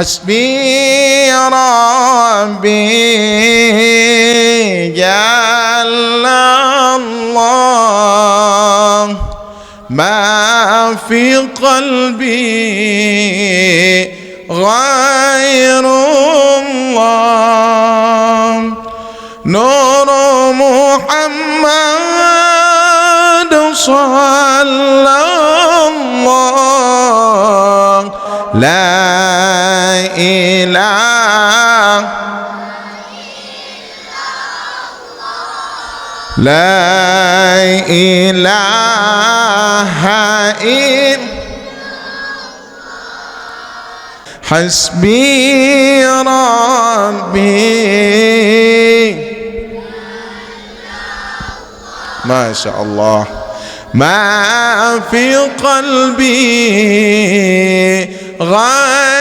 حسبي ربي جل الله ما في قلبي غير الله نور محمد صلى الله لا إله لا إله إلا حسبي ربي ما شاء الله ما في قلبي غير